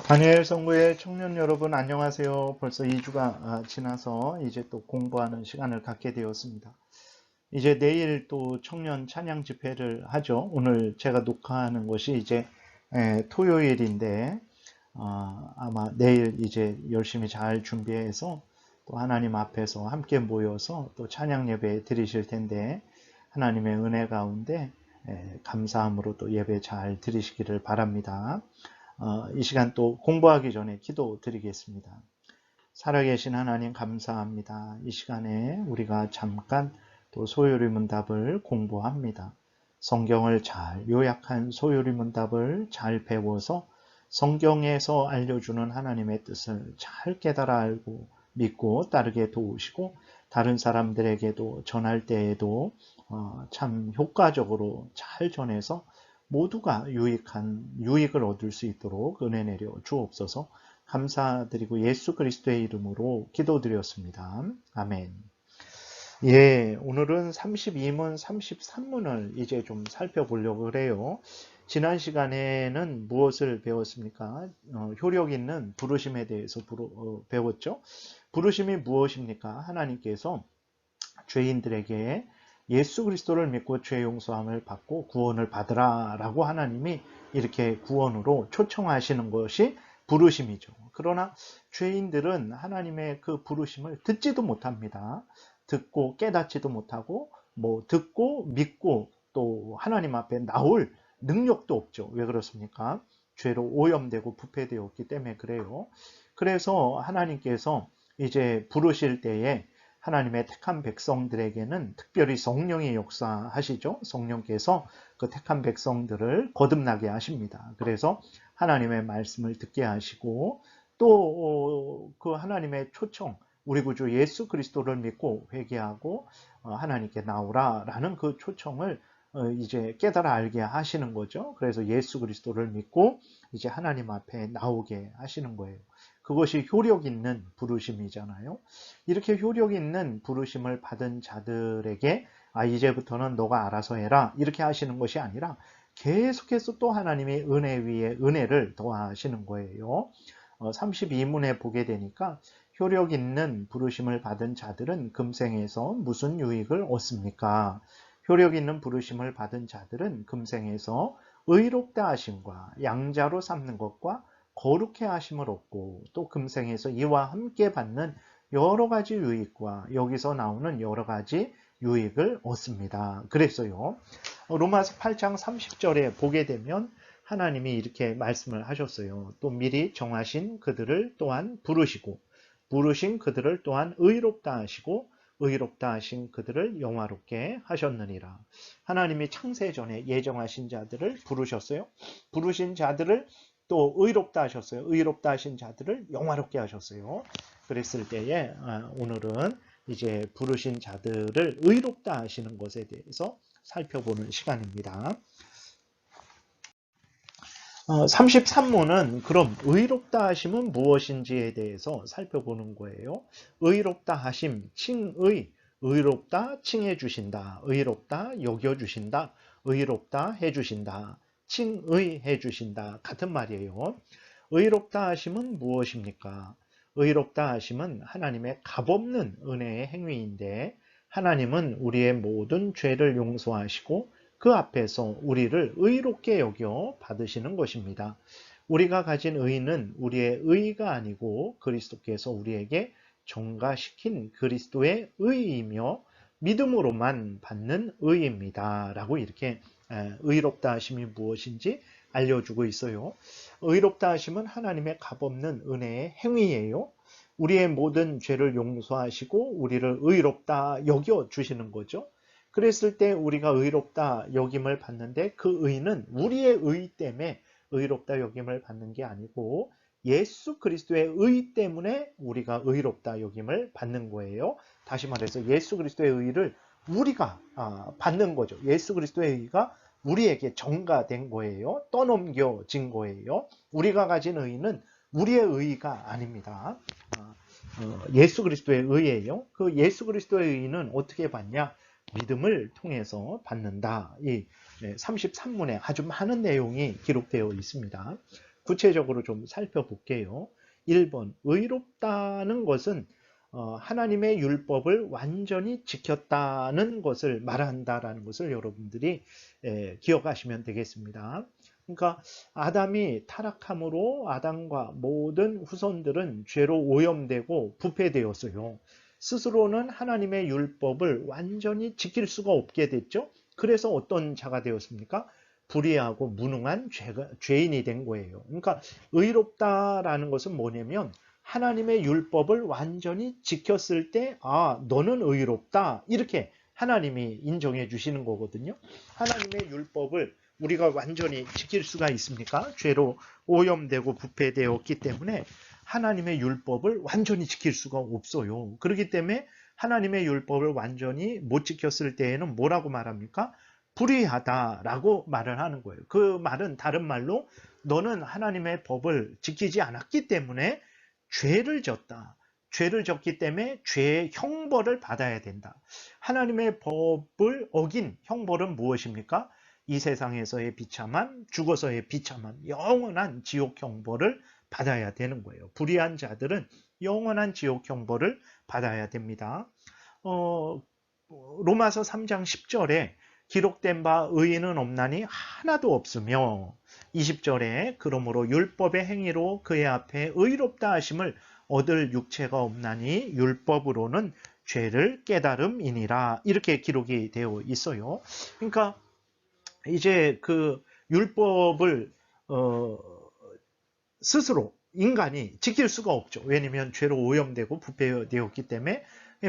다니엘 성구의 청년 여러분 안녕하세요. 벌써 2주가 지나서 이제 또 공부하는 시간을 갖게 되었습니다. 이제 내일 또 청년 찬양 집회를 하죠. 오늘 제가 녹화하는 것이 이제 토요일인데 아마 내일 이제 열심히 잘 준비해서 또 하나님 앞에서 함께 모여서 또 찬양 예배 드리실 텐데 하나님의 은혜 가운데 감사함으로 또 예배 잘 드리시기를 바랍니다. 이 시간 또 공부하기 전에 기도 드리겠습니다. 살아계신 하나님 감사합니다. 이 시간에 우리가 잠깐 또 소요리 문답을 공부합니다. 성경을 잘 요약한 소요리 문답을 잘 배워서 성경에서 알려주는 하나님의 뜻을 잘 깨달아 알고 믿고 따르게 도우시고 다른 사람들에게도 전할 때에도 참 효과적으로 잘 전해서 모두가 유익을 얻을 수 있도록 은혜 내려 주옵소서. 감사드리고 예수 그리스도의 이름으로 기도드렸습니다. 아멘. 예, 오늘은 32문, 33문을 이제 좀 살펴보려고 그래요. 지난 시간에는 무엇을 배웠습니까? 효력 있는 부르심에 대해서 배웠죠. 부르심이 무엇입니까? 하나님께서 죄인들에게 예수 그리스도를 믿고 죄 용서함을 받고 구원을 받으라 라고 하나님이 이렇게 구원으로 초청하시는 것이 부르심이죠. 그러나 죄인들은 하나님의 그 부르심을 듣지도 못합니다. 듣고 깨닫지도 못하고 듣고 믿고 또 하나님 앞에 나올 능력도 없죠. 왜 그렇습니까? 죄로 오염되고 부패되었기 때문에 그래요. 그래서 하나님께서 이제 부르실 때에 하나님의 택한 백성들에게는 특별히 성령이 역사하시죠. 성령께서 그 택한 백성들을 거듭나게 하십니다. 그래서 하나님의 말씀을 듣게 하시고 또 그 하나님의 초청, 우리 구주 예수 그리스도를 믿고 회개하고 하나님께 나오라라는 그 초청을 이제 깨달아 알게 하시는 거죠. 그래서 예수 그리스도를 믿고 이제 하나님 앞에 나오게 하시는 거예요. 그것이 효력 있는 부르심이잖아요. 이렇게 효력 있는 부르심을 받은 자들에게 이제부터는 너가 알아서 해라 이렇게 하시는 것이 아니라 계속해서 또 하나님이 은혜 위에 은혜를 더하시는 거예요. 32문에 보게 되니까 효력 있는 부르심을 받은 자들은 금생에서 무슨 유익을 얻습니까? 효력 있는 부르심을 받은 자들은 금생에서 의롭다 하심과 양자로 삼는 것과 거룩해 하심을 얻고 또 금생에서 이와 함께 받는 여러 가지 유익과 여기서 나오는 여러 가지 유익을 얻습니다. 그랬어요. 로마서 8장 30절에 보게 되면 하나님이 이렇게 말씀을 하셨어요. 또 미리 정하신 그들을 또한 부르시고 부르신 그들을 또한 의롭다 하시고 의롭다 하신 그들을 영화롭게 하셨느니라. 하나님이 창세 전에 예정하신 자들을 부르셨어요. 부르신 자들을 또 의롭다 하셨어요. 의롭다 하신 자들을 영화롭게 하셨어요. 그랬을 때에 오늘은 이제 부르신 자들을 의롭다 하시는 것에 대해서 살펴보는 시간입니다. 33문은 그럼 의롭다 하심은 무엇인지에 대해서 살펴보는 거예요. 의롭다 하심, 칭의, 의롭다 칭해 주신다, 의롭다 여겨 주신다, 의롭다 해 주신다, 칭의해 주신다 같은 말이에요. 의롭다 하심은 무엇입니까? 의롭다 하심은 하나님의 값없는 은혜의 행위인데 하나님은 우리의 모든 죄를 용서하시고 그 앞에서 우리를 의롭게 여겨 받으시는 것입니다. 우리가 가진 의는 우리의 의가 아니고 그리스도께서 우리에게 전가시킨 그리스도의 의이며 믿음으로만 받는 의입니다. 라고 이렇게 의롭다 하심이 무엇인지 알려주고 있어요. 의롭다 하심은 하나님의 값없는 은혜의 행위예요. 우리의 모든 죄를 용서하시고 우리를 의롭다 여겨 주시는 거죠. 그랬을 때 우리가 의롭다 여김을 받는데 그 의는 우리의 의 때문에 의롭다 여김을 받는 게 아니고 예수 그리스도의 의 때문에 우리가 의롭다 여김을 받는 거예요. 다시 말해서 예수 그리스도의 의를 우리가 받는 거죠. 예수 그리스도의 의가 우리에게 전가된 거예요. 떠넘겨진 거예요. 우리가 가진 의는 우리의 의가 아닙니다. 예수 그리스도의 의예요. 그 예수 그리스도의 의는 어떻게 받냐? 믿음을 통해서 받는다. 이 33문에 아주 많은 내용이 기록되어 있습니다. 구체적으로 좀 살펴볼게요. 1번, 의롭다는 것은 하나님의 율법을 완전히 지켰다는 것을 말한다라는 것을 여러분들이 기억하시면 되겠습니다. 그러니까 아담이 타락함으로 아담과 모든 후손들은 죄로 오염되고 부패되었어요. 스스로는 하나님의 율법을 완전히 지킬 수가 없게 됐죠. 그래서 어떤 자가 되었습니까? 불의하고 무능한 죄인이 된 거예요. 그러니까 의롭다라는 것은 뭐냐면 하나님의 율법을 완전히 지켰을 때, 아, 너는 의롭다. 이렇게 하나님이 인정해 주시는 거거든요. 하나님의 율법을 우리가 완전히 지킬 수가 있습니까? 죄로 오염되고 부패되었기 때문에 하나님의 율법을 완전히 지킬 수가 없어요. 그렇기 때문에 하나님의 율법을 완전히 못 지켰을 때에는 뭐라고 말합니까? 불의하다라고 말을 하는 거예요. 그 말은 다른 말로 너는 하나님의 법을 지키지 않았기 때문에 죄를 졌다. 죄를 졌기 때문에 죄의 형벌을 받아야 된다. 하나님의 법을 어긴 형벌은 무엇입니까? 이 세상에서의 비참한, 죽어서의 비참한 영원한 지옥 형벌을 받아야 되는 거예요. 불의한 자들은 영원한 지옥 형벌을 받아야 됩니다. 로마서 3장 10절에 기록된 바 의인은 없나니 하나도 없으며 20절에 그러므로 율법의 행위로 그의 앞에 의롭다 하심을 얻을 육체가 없나니 율법으로는 죄를 깨달음이니라 이렇게 기록이 되어 있어요. 그러니까 이제 그 율법을 스스로 인간이 지킬 수가 없죠. 왜냐하면 죄로 오염되고 부패되었기 때문에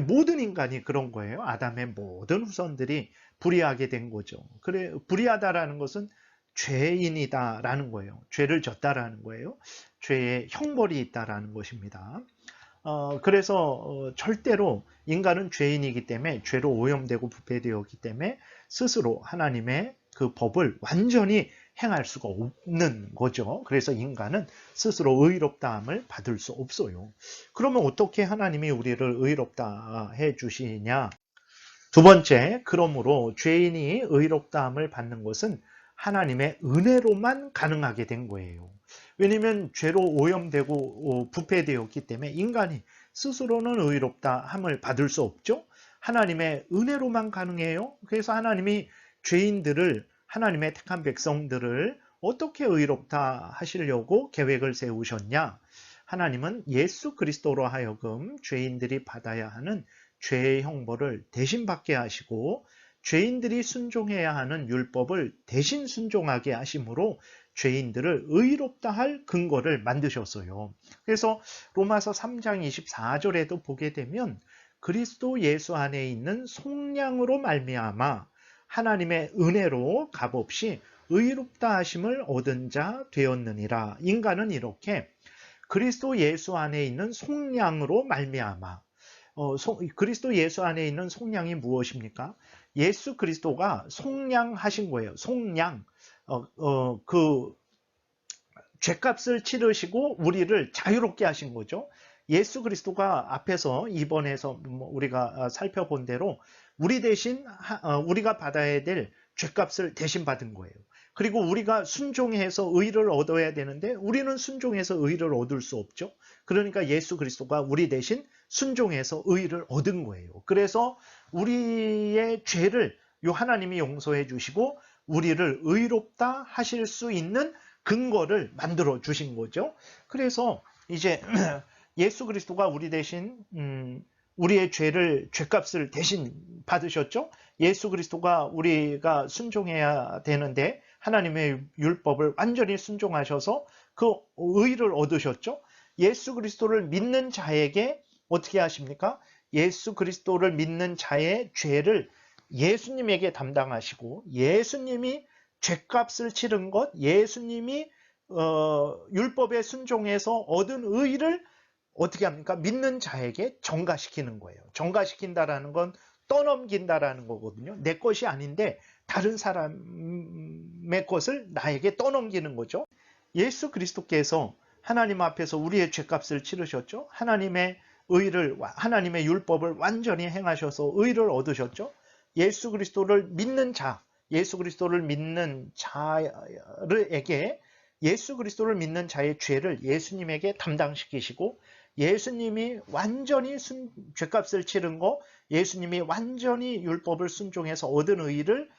모든 인간이 그런 거예요. 아담의 모든 후손들이 불의하게 된 거죠. 그래, 불의하다라는 것은 죄인이다라는 거예요. 죄를 졌다라는 거예요. 죄의 형벌이 있다라는 것입니다. 그래서 절대로 인간은 죄인이기 때문에 죄로 오염되고 부패되었기 때문에 스스로 하나님의 그 법을 완전히 행할 수가 없는 거죠. 그래서 인간은 스스로 의롭다함을 받을 수 없어요. 그러면 어떻게 하나님이 우리를 의롭다 해 주시냐? 두 번째, 그러므로 죄인이 의롭다함을 받는 것은 하나님의 은혜로만 가능하게 된 거예요. 왜냐하면 죄로 오염되고 부패되었기 때문에 인간이 스스로는 의롭다함을 받을 수 없죠. 하나님의 은혜로만 가능해요. 그래서 하나님이 죄인들을, 하나님의 택한 백성들을 어떻게 의롭다 하시려고 계획을 세우셨냐? 하나님은 예수 그리스도로 하여금 죄인들이 받아야 하는 죄의 형벌을 대신 받게 하시고 죄인들이 순종해야 하는 율법을 대신 순종하게 하심으로 죄인들을 의롭다 할 근거를 만드셨어요. 그래서 로마서 3장 24절에도 보게 되면 그리스도 예수 안에 있는 속량으로 말미암아 하나님의 은혜로 값없이 의롭다 하심을 얻은 자 되었느니라. 인간은 이렇게 그리스도 예수 안에 있는 속량으로 말미암아 그리스도 예수 안에 있는 속량이 무엇입니까? 예수 그리스도가 속량하신 거예요. 속량. 그 죄값을 치르시고 우리를 자유롭게 하신 거죠. 예수 그리스도가 앞에서 이번에서 우리가 살펴본 대로 우리 대신 우리가 받아야 될 죄값을 대신 받은 거예요. 그리고 우리가 순종해서 의를 얻어야 되는데 우리는 순종해서 의를 얻을 수 없죠. 그러니까 예수 그리스도가 우리 대신 순종해서 의를 얻은 거예요. 그래서 우리의 죄를 하나님이 용서해 주시고 우리를 의롭다 하실 수 있는 근거를 만들어 주신 거죠. 그래서 이제 예수 그리스도가 우리 대신 우리의 죄값을 대신 받으셨죠. 예수 그리스도가 우리가 순종해야 되는데 하나님의 율법을 완전히 순종하셔서 그 의를 얻으셨죠. 예수 그리스도를 믿는 자에게 어떻게 하십니까? 예수 그리스도를 믿는 자의 죄를 예수님에게 담당하시고 예수님이 죄값을 치른 것, 예수님이 율법에 순종해서 얻은 의를 어떻게 합니까? 믿는 자에게 전가시키는 거예요. 전가시킨다라는 건 떠넘긴다라는 거거든요. 내 것이 아닌데 다른 사람의 것을 나에게 떠넘기는 거죠. 예수 그리스도께서 하나님 앞에서 우리의 죄값을 치르셨죠. 하나님의 율법을 완전히 행하셔서 의를 얻으셨죠. 예수 그리스도를 믿는 자에게 예수 그리스도를 믿는 자의 죄를 예수님에게 담당시키시고 예수님이 완전히 죄값을 치른 거, 예수님이 완전히 율법을 순종해서 얻은 의의를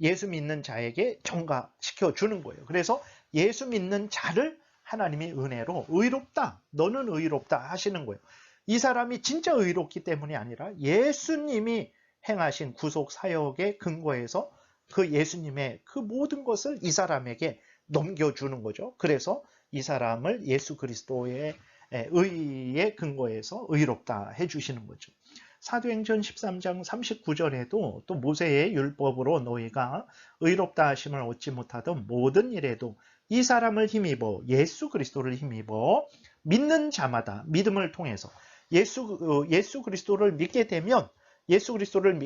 예수 믿는 자에게 전가시켜 주는 거예요. 그래서 예수 믿는 자를 하나님이 은혜로 의롭다, 너는 의롭다 하시는 거예요. 이 사람이 진짜 의롭기 때문이 아니라 예수님이 행하신 구속 사역의 근거에서 그 예수님의 그 모든 것을 이 사람에게 넘겨주는 거죠. 그래서 이 사람을 예수 그리스도의 의의 근거에서 의롭다 해주시는 거죠. 사도행전 13장 39절에도 또 모세의 율법으로 너희가 의롭다 하심을 얻지 못하던 모든 일에도 이 사람을 힘입어 예수 그리스도를 힘입어 믿는 자마다 믿음을 통해서 예수 그리스도를 믿게 되면 예수 그리스도를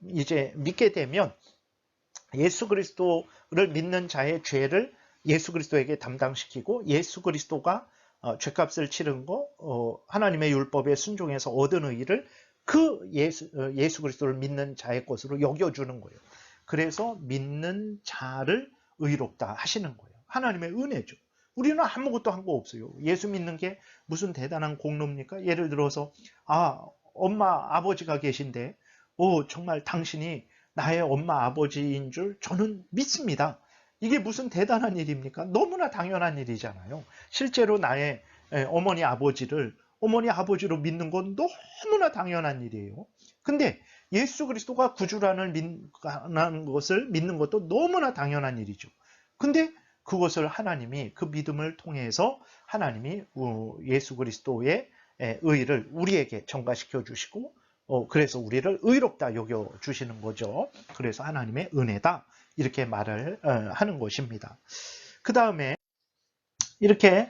이제 믿게 되면 예수 그리스도를 믿는 자의 죄를 예수 그리스도에게 담당시키고 예수 그리스도가 죄값을 치른 거 하나님의 율법에 순종해서 얻은 의의를 예수 그리스도를 믿는 자의 것으로 여겨주는 거예요. 그래서 믿는 자를 의롭다 하시는 거예요. 하나님의 은혜죠. 우리는 아무것도 한 거 없어요. 예수 믿는 게 무슨 대단한 공로입니까? 예를 들어서 엄마 아버지가 계신데 정말 당신이 나의 엄마 아버지인 줄 저는 믿습니다. 이게 무슨 대단한 일입니까? 너무나 당연한 일이잖아요. 실제로 나의 어머니 아버지를 어머니 아버지로 믿는 건 너무나 당연한 일이에요. 근데 예수 그리스도가 구주라는 것을 믿는 것도 너무나 당연한 일이죠. 근데 그것을 하나님이 그 믿음을 통해서 하나님이 예수 그리스도의 의의를 우리에게 전가시켜 주시고 그래서 우리를 의롭다 여겨 주시는 거죠. 그래서 하나님의 은혜다 이렇게 말을 하는 것입니다. 그 다음에 이렇게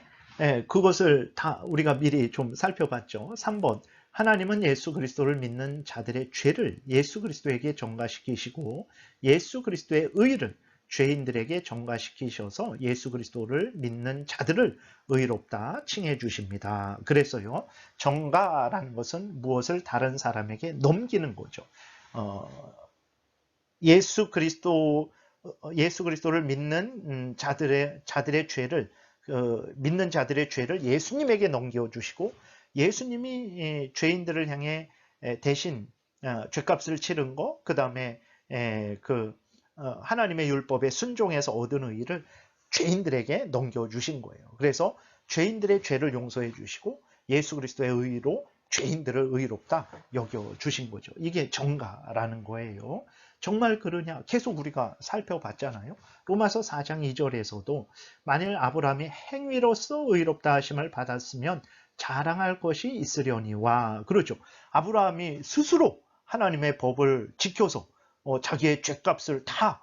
그것을 다 우리가 미리 좀 살펴봤죠. 3번 하나님은 예수 그리스도를 믿는 자들의 죄를 예수 그리스도에게 전가시키시고 예수 그리스도의 의의를 죄인들에게 전가시키셔서 예수 그리스도를 믿는 자들을 의롭다 칭해 주십니다. 그래서요, 전가라는 것은 무엇을 다른 사람에게 넘기는 거죠. 예수 그리스도를 믿는 자들의 죄를 믿는 자들의 죄를 예수님에게 넘겨주시고 예수님이 죄인들을 향해 대신 죄값을 치른 거, 그 다음에 하나님의 율법에 순종해서 얻은 의의를 죄인들에게 넘겨주신 거예요. 그래서 죄인들의 죄를 용서해 주시고 예수 그리스도의 의의로 죄인들을 의롭다 여겨주신 거죠. 이게 전가라는 거예요. 정말 그러냐? 계속 우리가 살펴봤잖아요. 로마서 4장 2절에서도 만일 아브라함이 행위로서 의롭다 하심을 받았으면 자랑할 것이 있으려니와 그렇죠. 아브라함이 스스로 하나님의 법을 지켜서 자기의 죄값을 다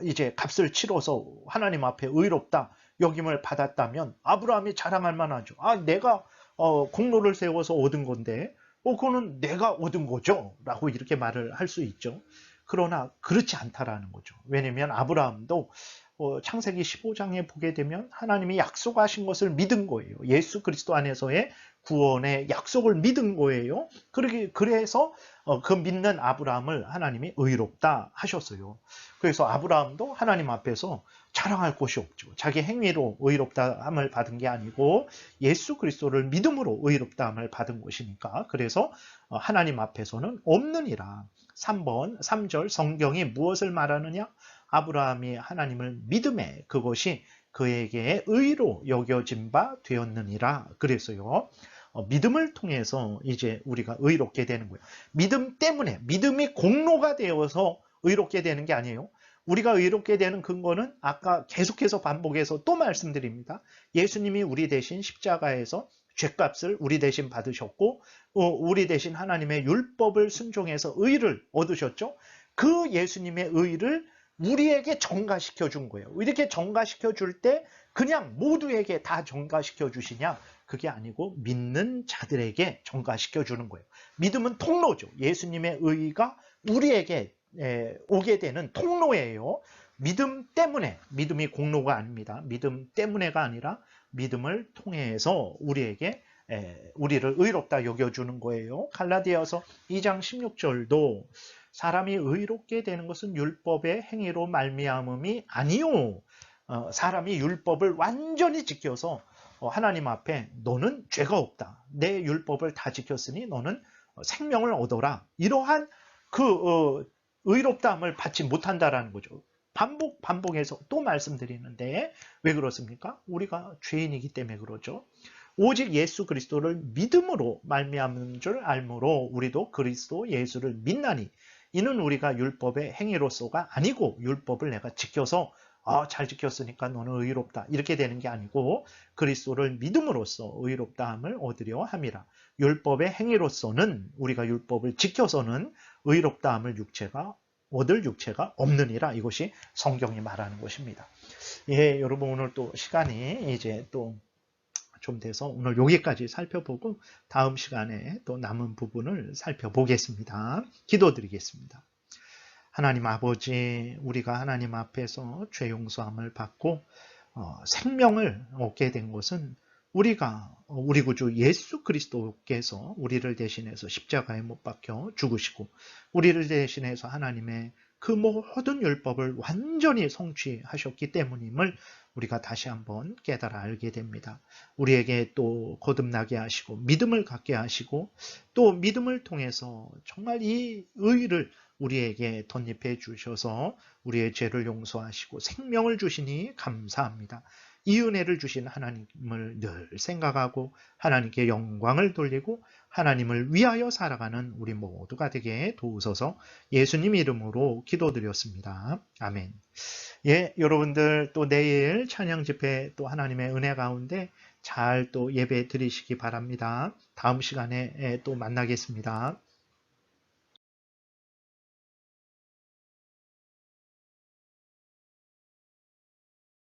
이제 값을 치러서 하나님 앞에 의롭다 여김을 받았다면 아브라함이 자랑할 만하죠. 내가 공로를 세워서 얻은 건데 그거는 내가 얻은 거죠 라고 이렇게 말을 할 수 있죠. 그러나 그렇지 않다라는 거죠. 왜냐하면 아브라함도 창세기 15장에 보게 되면 하나님이 약속하신 것을 믿은 거예요. 예수 그리스도 안에서의 구원의 약속을 믿은 거예요. 그래서 그 믿는 아브라함을 하나님이 의롭다 하셨어요. 그래서 아브라함도 하나님 앞에서 자랑할 것이 없죠. 자기 행위로 의롭다함을 받은 게 아니고 예수 그리스도를 믿음으로 의롭다함을 받은 것이니까 그래서 하나님 앞에서는 없느니라. 3절 성경이 무엇을 말하느냐? 아브라함이 하나님을 믿음에 그것이 그에게 의로 여겨진 바 되었느니라. 그래서요. 믿음을 통해서 이제 우리가 의롭게 되는 거예요. 믿음 때문에 믿음이 공로가 되어서 의롭게 되는 게 아니에요. 우리가 의롭게 되는 근거는 아까 계속해서 반복해서 또 말씀드립니다. 예수님이 우리 대신 십자가에서 죄값을 우리 대신 받으셨고 우리 대신 하나님의 율법을 순종해서 의를 얻으셨죠. 그 예수님의 의를 우리에게 전가시켜 준 거예요. 이렇게 전가시켜 줄 때 그냥 모두에게 다 전가시켜 주시냐? 그게 아니고 믿는 자들에게 전가시켜 주는 거예요. 믿음은 통로죠. 예수님의 의가 우리에게 오게 되는 통로예요. 믿음 때문에, 믿음이 공로가 아닙니다. 믿음 때문에가 아니라 믿음을 통해서 우리를 의롭다 여겨주는 거예요. 갈라디아서 2장 16절도 사람이 의롭게 되는 것은 율법의 행위로 말미암음이 아니요. 사람이 율법을 완전히 지켜서 하나님 앞에 너는 죄가 없다. 내 율법을 다 지켰으니 너는 생명을 얻어라. 이러한 그 의롭다함을 받지 못한다라는 거죠. 반복해서 또 말씀드리는데 왜 그렇습니까? 우리가 죄인이기 때문에 그러죠. 오직 예수 그리스도를 믿음으로 말미암는 줄 알므로 우리도 그리스도 예수를 믿나니 이는 우리가 율법의 행위로서가 아니고 율법을 내가 지켜서 잘 지켰으니까 너는 의롭다 이렇게 되는 게 아니고 그리스도를 믿음으로써 의롭다함을 얻으려 함이라. 율법의 행위로서는 우리가 율법을 지켜서는 의롭다함을 얻을 육체가 없느니라. 이것이 성경이 말하는 것입니다. 예, 여러분 오늘 또 시간이 이제 또 좀 돼서 오늘 여기까지 살펴보고 다음 시간에 또 남은 부분을 살펴보겠습니다. 기도드리겠습니다. 하나님 아버지, 우리가 하나님 앞에서 죄 용서함을 받고 생명을 얻게 된 것은 우리가 우리 구주 예수 그리스도께서 우리를 대신해서 십자가에 못 박혀 죽으시고 우리를 대신해서 하나님의 그 모든 율법을 완전히 성취하셨기 때문임을 우리가 다시 한번 깨달아 알게 됩니다. 우리에게 또 거듭나게 하시고 믿음을 갖게 하시고 또 믿음을 통해서 정말 이 의를 우리에게 덧입해 주셔서 우리의 죄를 용서하시고 생명을 주시니 감사합니다. 이 은혜를 주신 하나님을 늘 생각하고 하나님께 영광을 돌리고 하나님을 위하여 살아가는 우리 모두가 되게 도우소서. 예수님 이름으로 기도드렸습니다. 아멘. 예, 여러분들 또 내일 찬양 집회 또 하나님의 은혜 가운데 잘 또 예배 드리시기 바랍니다. 다음 시간에 또 만나겠습니다.